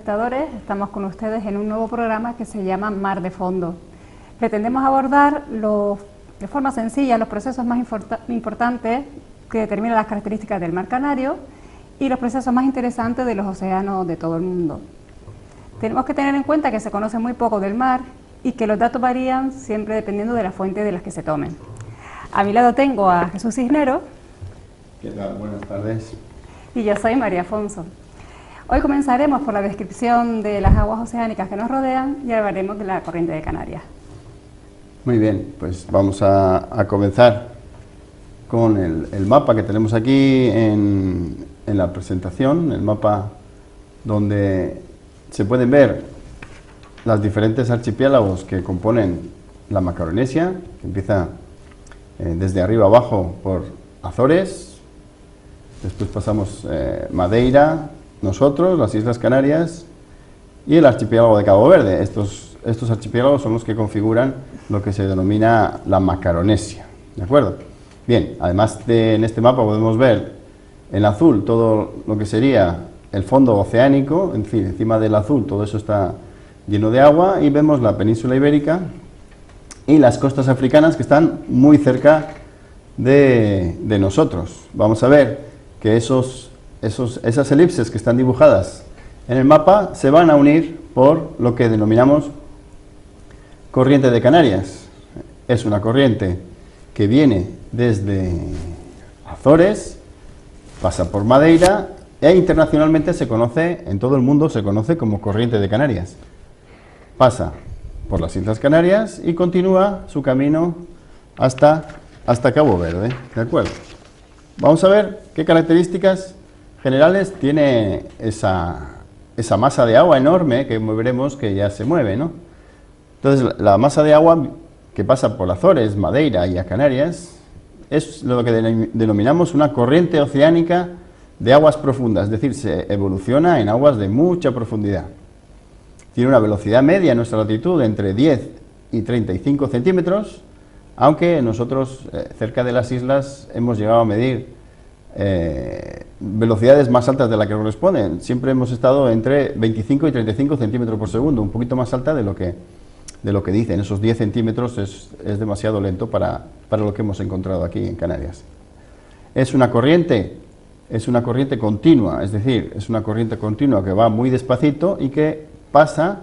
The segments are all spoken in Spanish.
espectadores, estamos con ustedes en un nuevo programa que se llama Mar de Fondo. Pretendemos abordar de forma sencilla los procesos más importantes que determinan las características del mar Canario y los procesos más interesantes de los océanos de todo el mundo. Tenemos que tener en cuenta que se conoce muy poco del mar y que los datos varían siempre dependiendo de la fuente de las que se tomen. A mi lado tengo a Jesús Cisneros. ¿Qué tal? Buenas tardes. Y yo soy María Afonso. Hoy comenzaremos por la descripción de las aguas oceánicas que nos rodean y hablaremos de la corriente de Canarias. Muy bien, pues vamos a comenzar con el mapa que tenemos aquí en la presentación, el mapa donde se pueden ver los diferentes archipiélagos que componen la Macaronesia, que empieza desde arriba abajo por Azores, después pasamos Madeira, nosotros, las Islas Canarias y el archipiélago de Cabo Verde. Estos archipiélagos son los que configuran lo que se denomina la Macaronesia, ¿de acuerdo? Bien, además en este mapa podemos ver en azul todo lo que sería el fondo oceánico, en fin, encima del azul todo eso está lleno de agua y vemos la península ibérica y las costas africanas que están muy cerca de nosotros. Vamos a ver que esas elipses que están dibujadas en el mapa se van a unir por lo que denominamos corriente de Canarias. Es una corriente que viene desde Azores, pasa por Madeira e internacionalmente se conoce, en todo el mundo se conoce como corriente de Canarias. Pasa por las Islas Canarias y continúa su camino hasta Cabo Verde, ¿de acuerdo? Vamos a ver qué características generales tiene esa masa de agua enorme que veremos que ya se mueve, ¿no? Entonces, la masa de agua que pasa por Azores, Madeira y a Canarias es lo que denominamos una corriente oceánica de aguas profundas, es decir, se evoluciona en aguas de mucha profundidad. Tiene una velocidad media en nuestra latitud entre 10 y 35 centímetros, aunque nosotros cerca de las islas hemos llegado a medir velocidades más altas de la que corresponden. Siempre hemos estado entre 25 y 35 centímetros por segundo, un poquito más alta de lo que dicen. Esos 10 centímetros es demasiado lento para lo que hemos encontrado aquí en Canarias. Es una corriente continua, es decir, es una corriente continua que va muy despacito y que pasa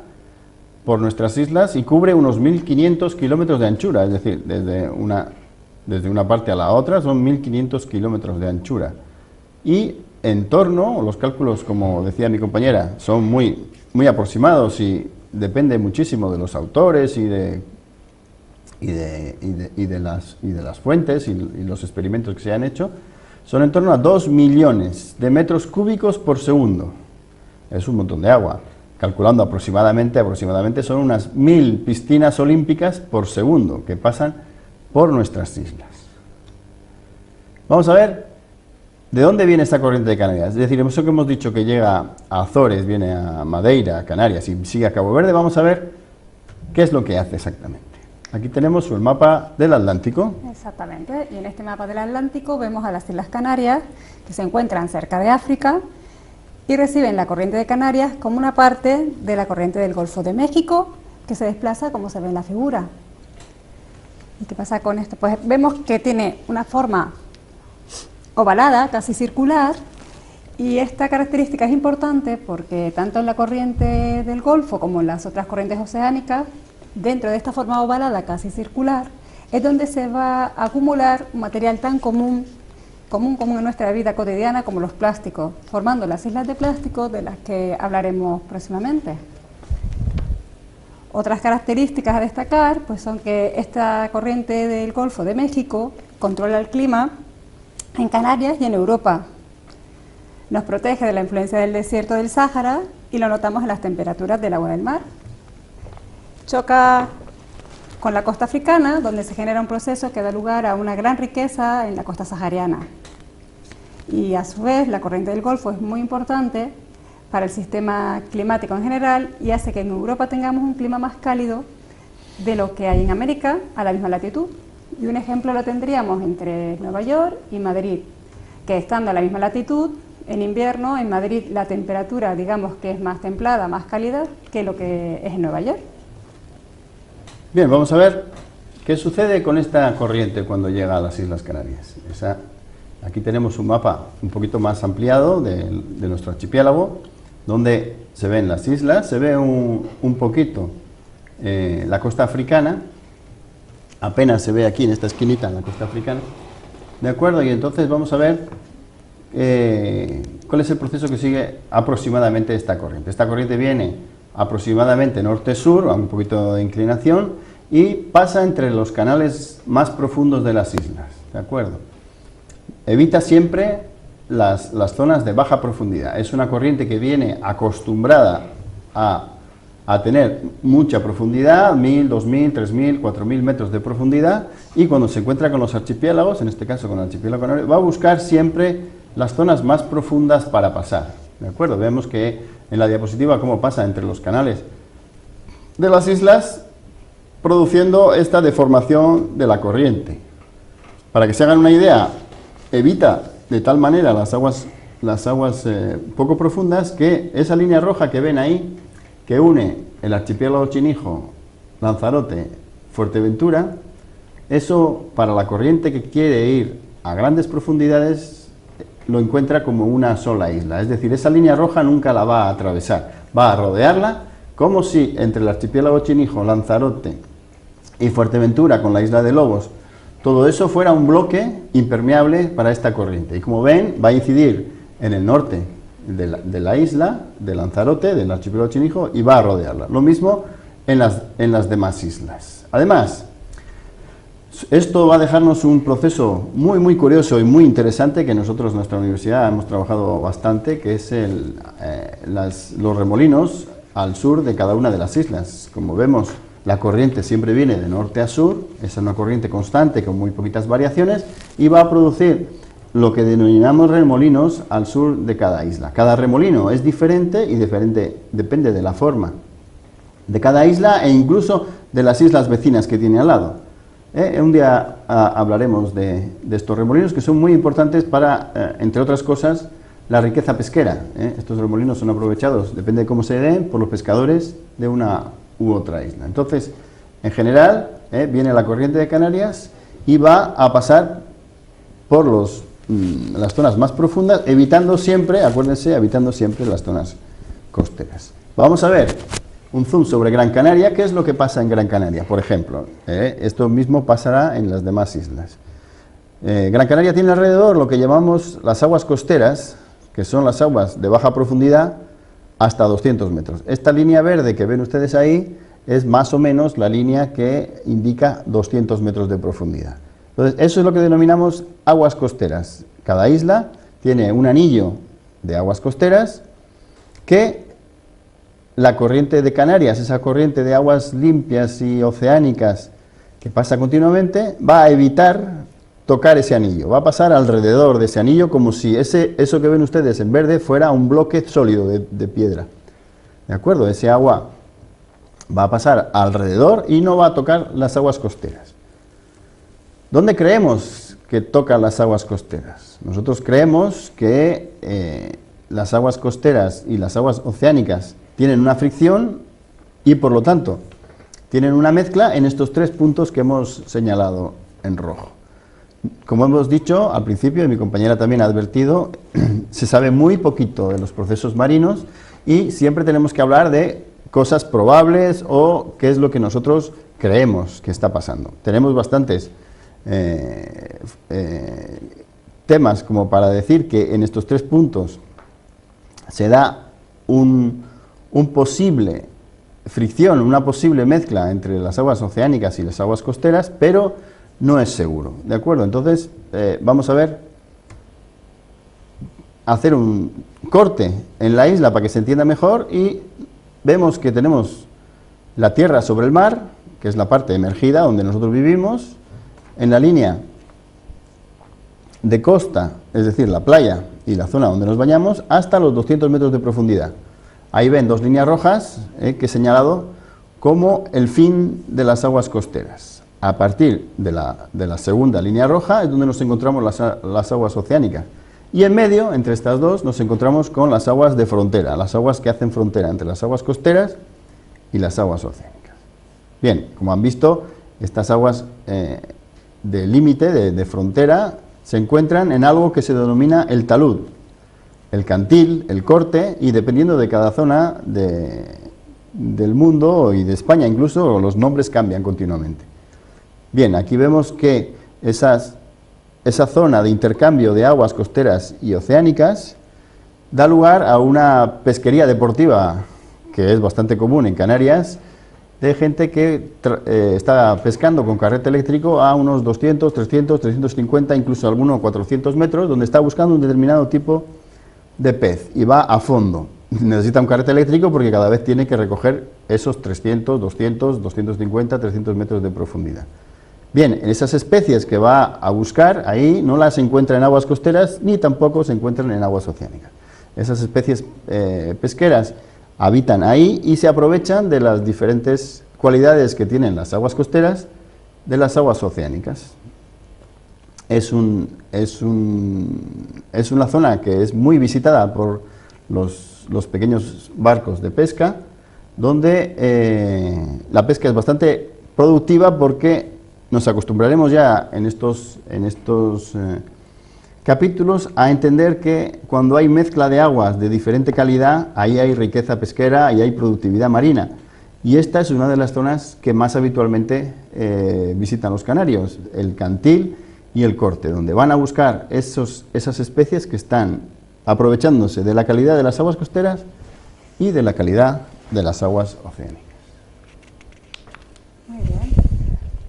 por nuestras islas y cubre unos 1.500 kilómetros de anchura, es decir, desde una parte a la otra son 1.500 kilómetros de anchura. Y en torno, los cálculos, como decía mi compañera, son muy, muy aproximados y depende muchísimo de los autores y de las fuentes y los experimentos que se han hecho. Son en torno a 2 millones de metros cúbicos por segundo. Es un montón de agua. Calculando aproximadamente son unas 1.000 piscinas olímpicas por segundo que pasan por nuestras islas. Vamos a ver de dónde viene esta corriente de Canarias. Es decir, eso que hemos dicho que llega a Azores, viene a Madeira, a Canarias y sigue a Cabo Verde. Vamos a ver qué es lo que hace exactamente. Aquí tenemos el mapa del Atlántico. Exactamente, y en este mapa del Atlántico vemos a las Islas Canarias, que se encuentran cerca de África, y reciben la corriente de Canarias como una parte de la corriente del Golfo de México, que se desplaza como se ve en la figura. ¿Y qué pasa con esto? Pues vemos que tiene una forma ovalada, casi circular, y esta característica es importante porque tanto en la corriente del Golfo como en las otras corrientes oceánicas, dentro de esta forma ovalada, casi circular, es donde se va a acumular un material tan común en nuestra vida cotidiana como los plásticos, formando las islas de plástico de las que hablaremos próximamente. Otras características a destacar pues son que esta corriente del Golfo de México controla el clima en Canarias y en Europa. Nos protege de la influencia del desierto del Sáhara y lo notamos en las temperaturas del agua del mar. Choca con la costa africana, donde se genera un proceso que da lugar a una gran riqueza en la costa sahariana. Y a su vez, la corriente del Golfo es muy importante para el sistema climático en general y hace que en Europa tengamos un clima más cálido de lo que hay en América a la misma latitud. Y un ejemplo lo tendríamos entre Nueva York y Madrid, que estando a la misma latitud en invierno en Madrid la temperatura, digamos que es más templada, más cálida que lo que es en Nueva York. Bien, vamos a ver qué sucede con esta corriente cuando llega a las Islas Canarias. Aquí tenemos un mapa un poquito más ampliado de nuestro archipiélago, donde se ven las islas, se ve un poquito la costa africana, apenas se ve aquí en esta esquinita la costa africana, ¿de acuerdo? Y entonces vamos a ver cuál es el proceso que sigue aproximadamente esta corriente. Esta corriente viene aproximadamente norte-sur, a un poquito de inclinación, y pasa entre los canales más profundos de las islas, ¿de acuerdo? Evita siempre las zonas de baja profundidad. Es una corriente que viene acostumbrada a tener mucha profundidad, 1000, 2000, 3000, 4000 metros de profundidad, y cuando se encuentra con los archipiélagos, en este caso con el archipiélago canario, va a buscar siempre las zonas más profundas para pasar, ¿de acuerdo? Vemos que en la diapositiva cómo pasa entre los canales de las islas, produciendo esta deformación de la corriente. Para que se hagan una idea, evita de tal manera las aguas poco profundas, que esa línea roja que ven ahí, que une el archipiélago Chinijo, Lanzarote, Fuerteventura, eso para la corriente que quiere ir a grandes profundidades lo encuentra como una sola isla. Es decir, esa línea roja nunca la va a atravesar, va a rodearla, como si entre el archipiélago Chinijo, Lanzarote y Fuerteventura con la isla de Lobos, todo eso fuera un bloque impermeable para esta corriente. Y como ven, va a incidir en el norte de la isla, de Lanzarote, del archipiélago Chinijo, y va a rodearla. Lo mismo en las demás islas. Además, esto va a dejarnos un proceso muy, muy curioso y muy interesante que nosotros en nuestra universidad hemos trabajado bastante, que es los remolinos al sur de cada una de las islas. Como vemos, la corriente siempre viene de norte a sur, es una corriente constante con muy poquitas variaciones, y va a producir lo que denominamos remolinos al sur de cada isla. Cada remolino es diferente y depende de la forma de cada isla e incluso de las islas vecinas que tiene al lado. Un día hablaremos de estos remolinos, que son muy importantes para, entre otras cosas, la riqueza pesquera. Estos remolinos son aprovechados, depende de cómo se den, por los pescadores de una u otra isla. Entonces, en general, viene la corriente de Canarias y va a pasar por las zonas más profundas, evitando siempre, acuérdense, evitando siempre las zonas costeras. Vamos a ver un zoom sobre Gran Canaria. ¿Qué es lo que pasa en Gran Canaria, por ejemplo? Esto mismo pasará en las demás islas. Gran Canaria tiene alrededor lo que llamamos las aguas costeras, que son las aguas de baja profundidad hasta 200 metros. Esta línea verde que ven ustedes ahí es más o menos la línea que indica 200 metros de profundidad. Entonces, eso es lo que denominamos aguas costeras. Cada isla tiene un anillo de aguas costeras que la corriente de Canarias, esa corriente de aguas limpias y oceánicas que pasa continuamente, va a evitar tocar ese anillo, va a pasar alrededor de ese anillo como si eso que ven ustedes en verde fuera un bloque sólido de piedra. ¿De acuerdo? Ese agua va a pasar alrededor y no va a tocar las aguas costeras. ¿Dónde creemos que tocan las aguas costeras? Nosotros creemos que las aguas costeras y las aguas oceánicas tienen una fricción y por lo tanto tienen una mezcla en estos tres puntos que hemos señalado en rojo. Como hemos dicho al principio, y mi compañera también ha advertido, se sabe muy poquito de los procesos marinos y siempre tenemos que hablar de cosas probables o qué es lo que nosotros creemos que está pasando. Tenemos bastantes temas como para decir que en estos tres puntos se da un posible fricción, una posible mezcla entre las aguas oceánicas y las aguas costeras, pero no es seguro, ¿de acuerdo? Entonces, vamos a ver, hacer un corte en la isla para que se entienda mejor y vemos que tenemos la tierra sobre el mar, que es la parte emergida donde nosotros vivimos, en la línea de costa, es decir, la playa y la zona donde nos bañamos, hasta los 200 metros de profundidad. Ahí ven dos líneas rojas que he señalado como el fin de las aguas costeras. A partir de la segunda línea roja es donde nos encontramos las aguas oceánicas. Y en medio, entre estas dos, nos encontramos con las aguas de frontera, las aguas que hacen frontera entre las aguas costeras y las aguas oceánicas. Bien, como han visto, estas aguas de límite, de frontera, se encuentran en algo que se denomina el talud, el cantil, el corte, y dependiendo de cada zona del mundo y de España incluso, los nombres cambian continuamente. Bien, aquí vemos que esa zona de intercambio de aguas costeras y oceánicas da lugar a una pesquería deportiva que es bastante común en Canarias, de gente que está pescando con carrete eléctrico a unos 200, 300, 350, incluso algunos 400 metros, donde está buscando un determinado tipo de pez y va a fondo. Necesita un carrete eléctrico porque cada vez tiene que recoger esos 300, 200, 250, 300 metros de profundidad. Bien, esas especies que va a buscar ahí no las encuentra en aguas costeras ni tampoco se encuentran en aguas oceánicas. Esas especies pesqueras habitan ahí y se aprovechan de las diferentes cualidades que tienen las aguas costeras de las aguas oceánicas. Es una zona que es muy visitada por los pequeños barcos de pesca, donde la pesca es bastante productiva porque nos acostumbraremos ya en estos capítulos a entender que cuando hay mezcla de aguas de diferente calidad, ahí hay riqueza pesquera y hay productividad marina. Y esta es una de las zonas que más habitualmente visitan los canarios, el cantil y el corte, donde van a buscar esas especies que están aprovechándose de la calidad de las aguas costeras y de la calidad de las aguas oceánicas. Muy bien.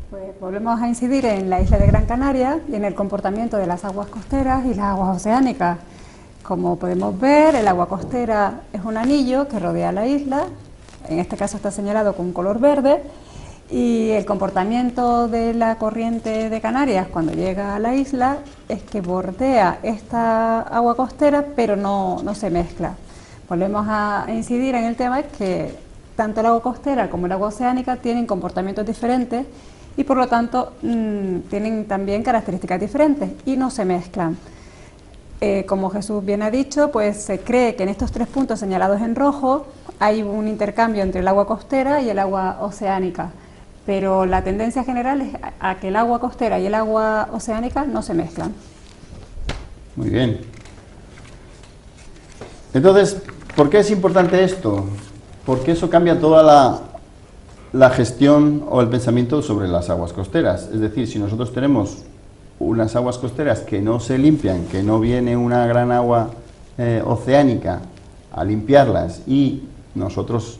Pues volvemos a incidir en la isla de Gran Canaria y en el comportamiento de las aguas costeras y las aguas oceánicas. Como podemos ver, el agua costera es un anillo que rodea la isla, en este caso está señalado con color verde, y el comportamiento de la corriente de Canarias cuando llega a la isla es que bordea esta agua costera, pero no se mezcla. Volvemos a incidir en el tema que tanto el agua costera como el agua oceánica tienen comportamientos diferentes y por lo tanto tienen también características diferentes y no se mezclan. Como Jesús bien ha dicho, pues se cree que en estos tres puntos señalados en rojo hay un intercambio entre el agua costera y el agua oceánica, pero la tendencia general es a que el agua costera y el agua oceánica no se mezclan. Muy bien. Entonces, ¿por qué es importante esto? Porque eso cambia toda la gestión o el pensamiento sobre las aguas costeras. Es decir, si nosotros tenemos unas aguas costeras que no se limpian, que no viene una gran agua oceánica a limpiarlas y nosotros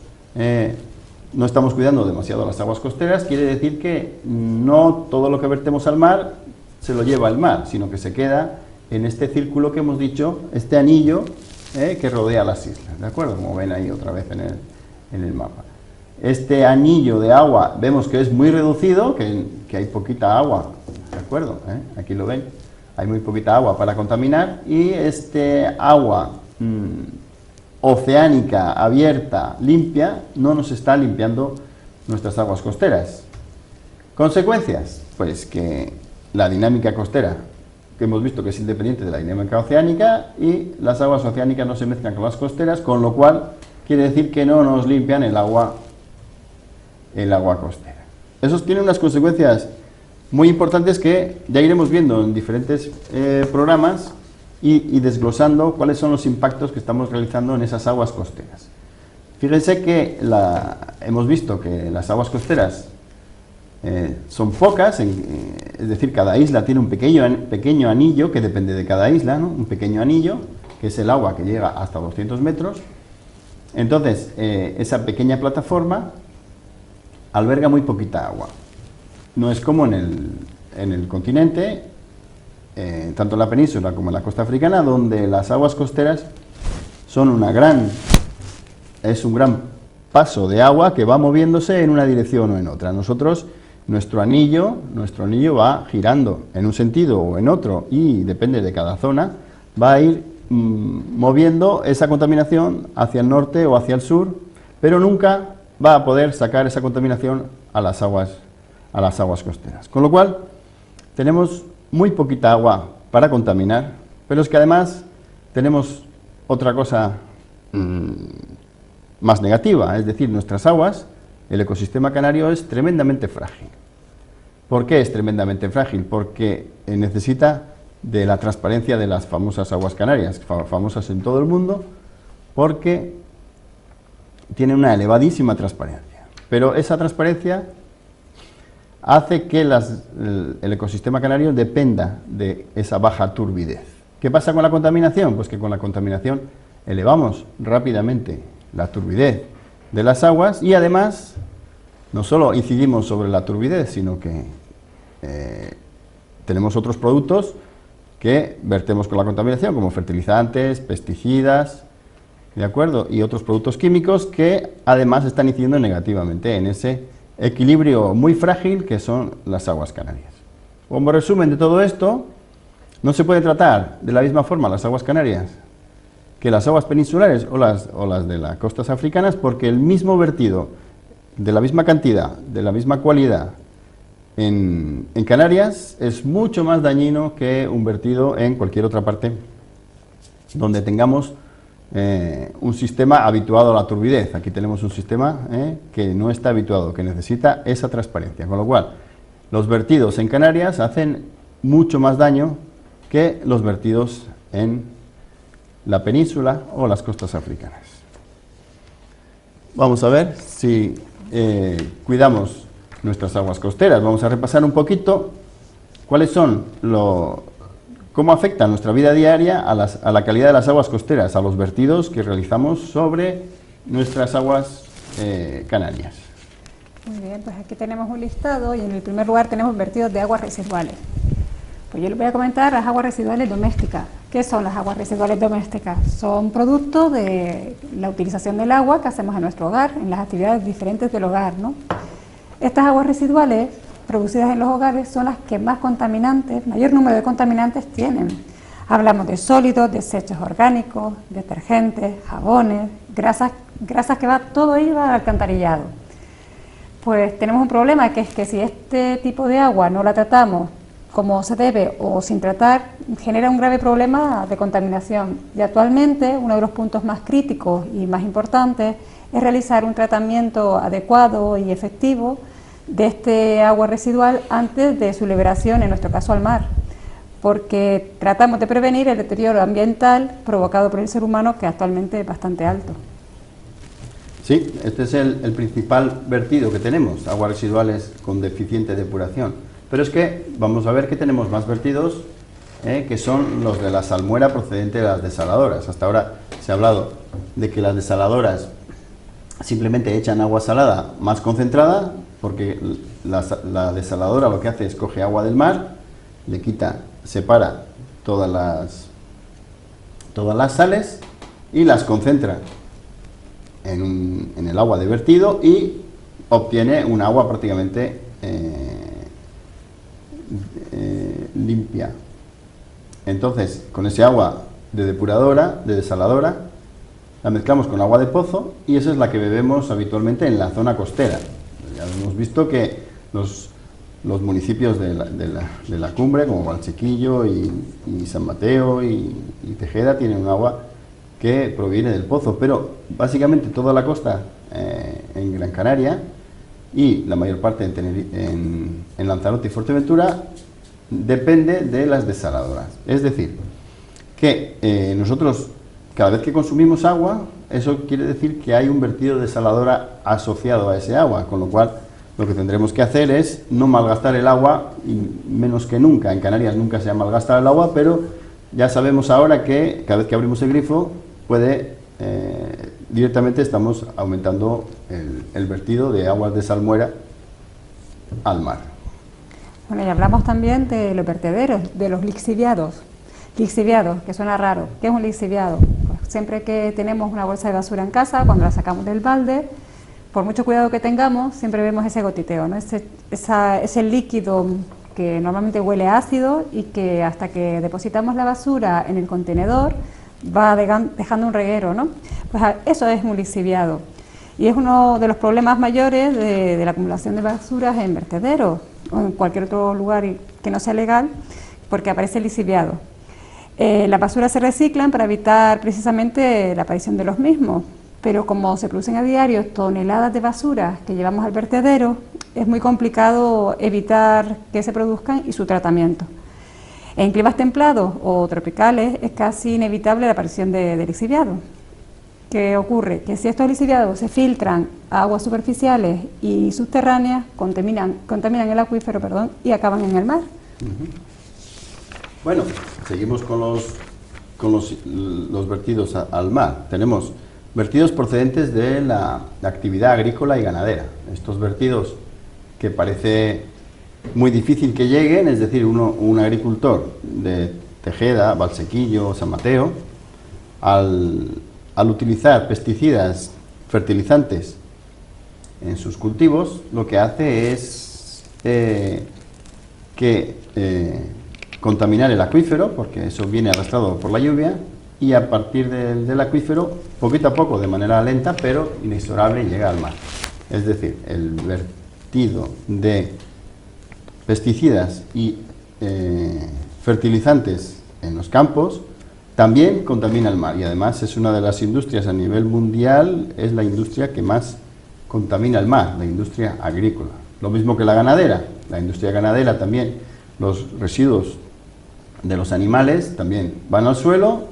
no estamos cuidando demasiado las aguas costeras, quiere decir que no todo lo que vertemos al mar se lo lleva el mar, sino que se queda en este círculo que hemos dicho, este anillo que rodea las islas, ¿de acuerdo? Como ven ahí otra vez en el mapa. Este anillo de agua vemos que es muy reducido, que hay poquita agua, ¿de acuerdo? Aquí lo ven, hay muy poquita agua para contaminar y este agua oceánica, abierta, limpia, no nos está limpiando nuestras aguas costeras. ¿Consecuencias? Pues que la dinámica costera, que hemos visto que es independiente de la dinámica oceánica, y las aguas oceánicas no se mezclan con las costeras, con lo cual quiere decir que no nos limpian el agua costera. Eso tiene unas consecuencias muy importantes que ya iremos viendo en diferentes programas y desglosando cuáles son los impactos que estamos realizando en esas aguas costeras. Fíjense que hemos visto que las aguas costeras son pocas, es decir, cada isla tiene un pequeño anillo que depende de cada isla, ¿no? Un pequeño anillo, que es el agua que llega hasta 200 metros. Entonces, esa pequeña plataforma alberga muy poquita agua. No es como en el continente, tanto en la península como en la costa africana, donde las aguas costeras son un gran paso de agua que va moviéndose en una dirección o en otra. Nosotros, nuestro anillo va girando en un sentido o en otro y depende de cada zona, va a ir moviendo esa contaminación hacia el norte o hacia el sur, pero nunca va a poder sacar esa contaminación a las aguas costeras. Con lo cual, tenemos muy poquita agua para contaminar Pero es que además tenemos otra cosa más negativa, es decir, nuestras aguas, el ecosistema canario es tremendamente frágil. ¿Por qué es tremendamente frágil? Porque necesita de la transparencia de las famosas aguas canarias, famosas en todo el mundo, porque tiene una elevadísima transparencia. Pero esa transparencia hace que el ecosistema canario dependa de esa baja turbidez. ¿Qué pasa con la contaminación? Pues que con la contaminación elevamos rápidamente la turbidez de las aguas y además no solo incidimos sobre la turbidez, sino que tenemos otros productos que vertemos con la contaminación, como fertilizantes, pesticidas, ¿de acuerdo? Y otros productos químicos que además están incidiendo negativamente en ese equilibrio muy frágil que son las aguas canarias. Como resumen de todo esto, no se puede tratar de la misma forma las aguas canarias que las aguas peninsulares o las de las costas africanas, porque el mismo vertido de la misma cantidad, de la misma cualidad en Canarias es mucho más dañino que un vertido en cualquier otra parte donde tengamos un sistema habituado a la turbidez. Aquí tenemos un sistema que no está habituado, que necesita esa transparencia, con lo cual los vertidos en Canarias hacen mucho más daño que los vertidos en la península o las costas africanas. Vamos a ver si cuidamos nuestras aguas costeras. Vamos a repasar un poquito cuáles son cómo afecta nuestra vida diaria a la calidad de las aguas costeras, a los vertidos que realizamos sobre nuestras aguas canarias. Muy bien, pues aquí tenemos un listado y en el primer lugar tenemos vertidos de aguas residuales. Pues yo les voy a comentar las aguas residuales domésticas. ¿Qué son las aguas residuales domésticas? Son productos de la utilización del agua que hacemos en nuestro hogar, en las actividades diferentes del hogar, ¿no? Estas aguas residuales producidas en los hogares son las que más contaminantes, mayor número de contaminantes tienen. Hablamos de sólidos, desechos orgánicos, detergentes, jabones, grasas que todo ello va al alcantarillado. Pues tenemos un problema, que es que si este tipo de agua no la tratamos como se debe o sin tratar, genera un grave problema de contaminación. Y actualmente uno de los puntos más críticos y más importantes es realizar un tratamiento adecuado y efectivo de este agua residual antes de su liberación, en nuestro caso al mar, porque tratamos de prevenir el deterioro ambiental provocado por el ser humano, que actualmente es bastante alto. Sí, este es el principal vertido que tenemos, aguas residuales con deficiente depuración. Pero es que vamos a ver que tenemos más vertidos que son los de la salmuera procedente de las desaladoras. Hasta ahora se ha hablado de que las desaladoras simplemente echan agua salada más concentrada, porque la desaladora lo que hace es coge agua del mar, le quita, separa todas las sales y las concentra en el agua de vertido y obtiene un agua prácticamente limpia. Entonces, con ese agua de depuradora, de desaladora, la mezclamos con agua de pozo y esa es la que bebemos habitualmente en la zona costera. Ya hemos visto que los municipios de la cumbre, como Valsequillo y San Mateo y Tejeda, tienen un agua que proviene del pozo, pero básicamente toda la costa en Gran Canaria y la mayor parte en Lanzarote y Fuerteventura depende de las desaladoras. Es decir, que nosotros cada vez que consumimos agua, eso quiere decir que hay un vertido de desaladora asociado a ese agua, con lo cual lo que tendremos que hacer es no malgastar el agua, y menos que nunca. En Canarias nunca se ha malgastado el agua, pero ya sabemos ahora que cada vez que abrimos el grifo directamente estamos aumentando el vertido de aguas de salmuera al mar. Bueno, y hablamos también de los vertederos, de los lixiviados. Lixiviados, que suena raro. ¿Qué es un lixiviado? Pues siempre que tenemos una bolsa de basura en casa, cuando la sacamos del balde, por mucho cuidado que tengamos, siempre vemos ese gotiteo, ¿no? Ese líquido que normalmente huele ácido y que hasta que depositamos la basura en el contenedor va dejando un reguero, ¿no? Pues eso es un lixiviado. Y es uno de los problemas mayores de la acumulación de basuras en vertederos o en cualquier otro lugar que no sea legal, porque aparece el lixiviado. Las basuras se reciclan para evitar precisamente la aparición de los mismos, pero como se producen a diario toneladas de basuras que llevamos al vertedero, es muy complicado evitar que se produzcan y su tratamiento. En climas templados o tropicales es casi inevitable la aparición de lixiviados. ¿Qué ocurre? Que si estos lixiviados se filtran a aguas superficiales y subterráneas, contaminan el acuífero, y acaban en el mar. Bueno, seguimos con los vertidos al mar. Tenemos vertidos procedentes de la actividad agrícola y ganadera. Estos vertidos que parece muy difícil que lleguen, es decir, un agricultor de Tejeda, Valsequillo, San Mateo, al utilizar pesticidas, fertilizantes en sus cultivos, lo que hace es contaminar el acuífero, porque eso viene arrastrado por la lluvia, y a partir del acuífero, poquito a poco, de manera lenta, pero inexorable, llega al mar. Es decir, el vertido de pesticidas y fertilizantes en los campos también contamina el mar, y además es una de las industrias a nivel mundial, es la industria que más contamina el mar, la industria agrícola. Lo mismo que la ganadera. La industria ganadera también, los residuos de los animales también van al suelo,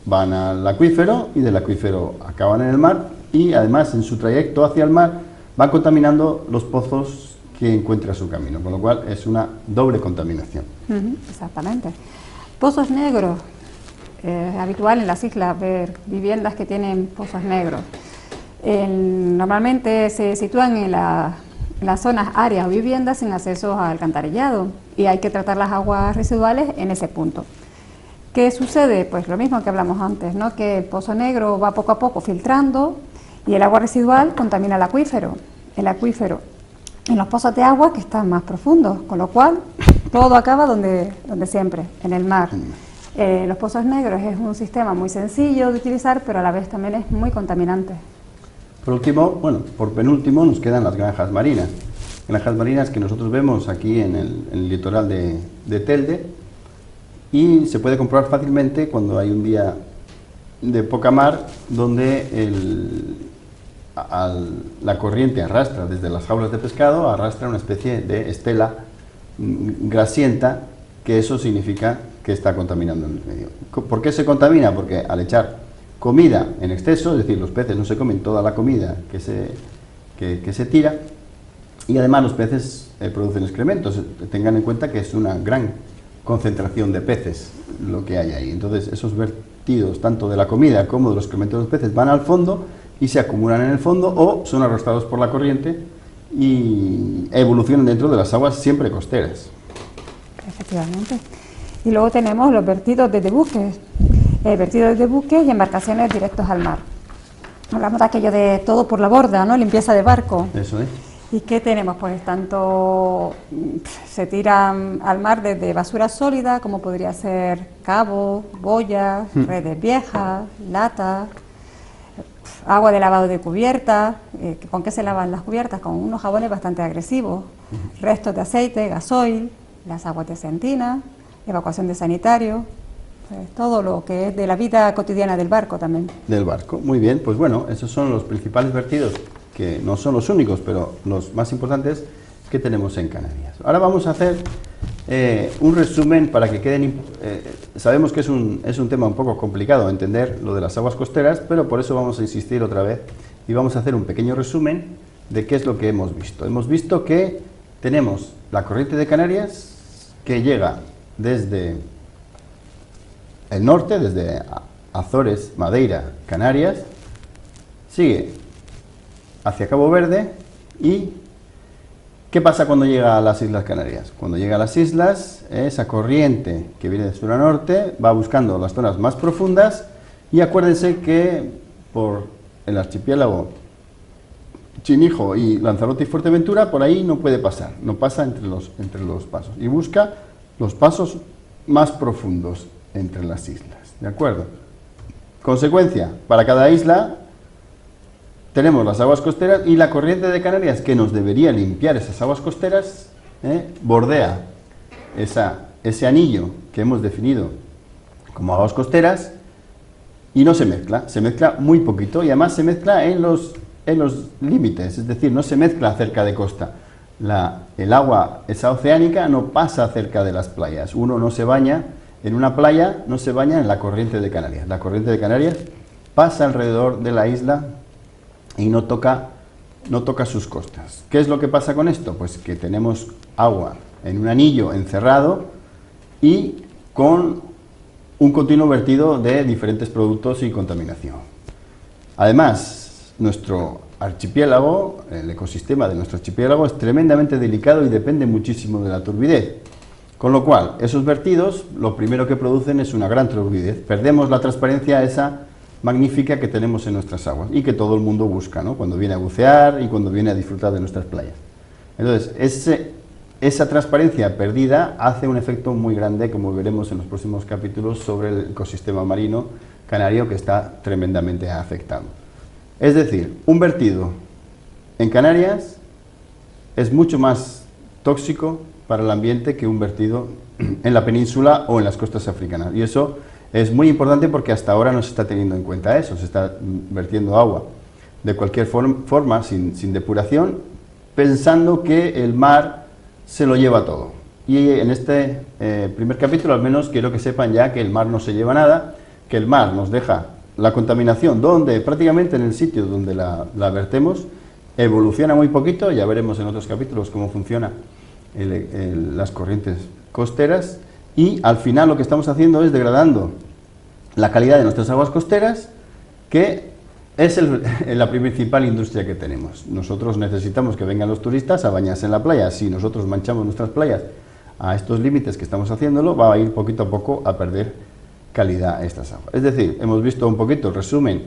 van al acuífero, y del acuífero acaban en el mar, y además en su trayecto hacia el mar van contaminando los pozos que encuentra su camino, con lo cual es una doble contaminación. Exactamente. Pozos negros. Es habitual en las islas ver viviendas que tienen pozos negros. Normalmente se sitúan en las zonas, áreas o viviendas sin acceso al alcantarillado, y hay que tratar las aguas residuales en ese punto. ¿Qué sucede? Pues lo mismo que hablamos antes, ¿no? Que el pozo negro va poco a poco filtrando y el agua residual contamina el acuífero. El acuífero en los pozos de agua que están más profundos, con lo cual todo acaba donde siempre, en el mar. Los pozos negros es un sistema muy sencillo de utilizar, pero a la vez también es muy contaminante. Por último, por penúltimo, nos quedan las granjas marinas. Granjas marinas que nosotros vemos aquí en el litoral de Telde, y se puede comprobar fácilmente cuando hay un día de poca mar, donde la corriente arrastra desde las jaulas de pescado, arrastra una especie de estela grasienta, que eso significa que está contaminando el medio. ¿Por qué se contamina? Porque al echar comida en exceso, es decir, los peces no se comen toda la comida que se tira, y además los peces producen excrementos. Tengan en cuenta que es una gran concentración de peces lo que hay ahí. Entonces esos vertidos, tanto de la comida como de los excrementos de los peces, van al fondo y se acumulan en el fondo, o son arrastrados por la corriente y evolucionan dentro de las aguas siempre costeras. Efectivamente. Y luego tenemos los vertidos desde buques, vertidos desde buques y embarcaciones directos al mar. Hablamos de aquello de todo por la borda, ¿no? Limpieza de barco. Eso es. ¿Y qué tenemos? Pues tanto se tiran al mar desde basura sólida, como podría ser cabos, boyas, redes viejas, latas, agua de lavado de cubiertas. ¿Con qué se lavan las cubiertas? Con unos jabones bastante agresivos, restos de aceite, gasoil, las aguas de sentina, evacuación de sanitarios, pues todo lo que es de la vida cotidiana del barco también. Del barco, muy bien, pues bueno, esos son los principales vertidos, que no son los únicos, pero los más importantes que tenemos en Canarias. Ahora vamos a hacer un resumen para que queden... sabemos que es un tema un poco complicado entender lo de las aguas costeras, pero por eso vamos a insistir otra vez y vamos a hacer un pequeño resumen de qué es lo que hemos visto. Hemos visto que tenemos la corriente de Canarias, que llega desde el norte, desde Azores, Madeira, Canarias, sigue hacia Cabo Verde. ¿Y qué pasa cuando llega a las Islas Canarias? Cuando llega a las islas, esa corriente que viene de sur a norte va buscando las zonas más profundas, y acuérdense que por el archipiélago Chinijo y Lanzarote y Fuerteventura, por ahí no puede pasar, no pasa entre los pasos, y busca los pasos más profundos entre las islas, ¿de acuerdo? Consecuencia, para cada isla tenemos las aguas costeras, y la corriente de Canarias, que nos debería limpiar esas aguas costeras, bordea ese anillo que hemos definido como aguas costeras, y no se mezcla muy poquito, y además se mezcla en los límites, es decir, no se mezcla cerca de costa. El agua, esa oceánica, no pasa cerca de las playas. Uno no se baña en una playa, no se baña en la corriente de Canarias. La corriente de Canarias pasa alrededor de la isla y no toca sus costas. ¿Qué es lo que pasa con esto? Pues que tenemos agua en un anillo encerrado y con un continuo vertido de diferentes productos y contaminación. Además, nuestro archipiélago, el ecosistema de nuestro archipiélago es tremendamente delicado y depende muchísimo de la turbidez. Con lo cual, esos vertidos lo primero que producen es una gran turbidez. Perdemos la transparencia esa magnífica que tenemos en nuestras aguas y que todo el mundo busca, ¿no?, cuando viene a bucear y cuando viene a disfrutar de nuestras playas. Entonces, esa transparencia perdida hace un efecto muy grande, como veremos en los próximos capítulos, sobre el ecosistema marino canario, que está tremendamente afectado. Es decir, un vertido en Canarias es mucho más tóxico para el ambiente que un vertido en la península o en las costas africanas. Y eso es muy importante porque hasta ahora no se está teniendo en cuenta eso, se está vertiendo agua de cualquier forma, sin depuración, pensando que el mar se lo lleva todo. Y en este primer capítulo al menos quiero que sepan ya que el mar no se lleva nada, que el mar nos deja la contaminación donde prácticamente en el sitio donde la vertemos, evoluciona muy poquito, ya veremos en otros capítulos cómo funciona las corrientes costeras, y al final lo que estamos haciendo es degradando la calidad de nuestras aguas costeras, que es la principal industria que tenemos. Nosotros necesitamos que vengan los turistas a bañarse en la playa. Si nosotros manchamos nuestras playas a estos límites que estamos haciéndolo, va a ir poquito a poco a perder calidad estas aguas. Es decir, hemos visto un poquito el resumen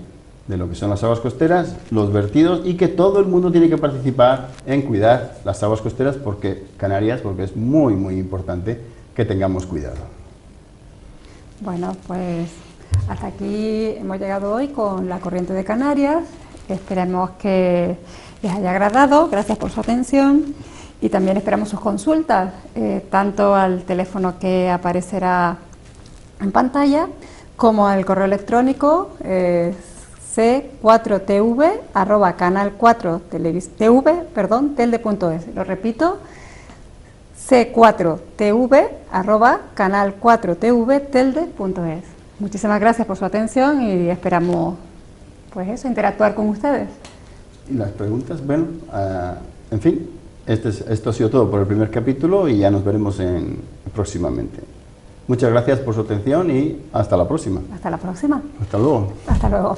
de lo que son las aguas costeras, los vertidos, y que todo el mundo tiene que participar en cuidar las aguas costeras Canarias, porque es muy, muy importante que tengamos cuidado. Bueno, pues hasta aquí hemos llegado hoy con la corriente de Canarias. Esperemos que les haya agradado. Gracias por su atención y también esperamos sus consultas, tanto al teléfono que aparecerá en pantalla como al correo electrónico c4tv@canal4tv.telde.es. Lo repito, c4tv@canal4tv.telde.es. Muchísimas gracias por su atención y esperamos, pues eso, interactuar con ustedes. Y las preguntas, bueno, en fin, esto ha sido todo por el primer capítulo y ya nos veremos próximamente. Muchas gracias por su atención y hasta la próxima. Hasta la próxima. Hasta luego. Hasta luego.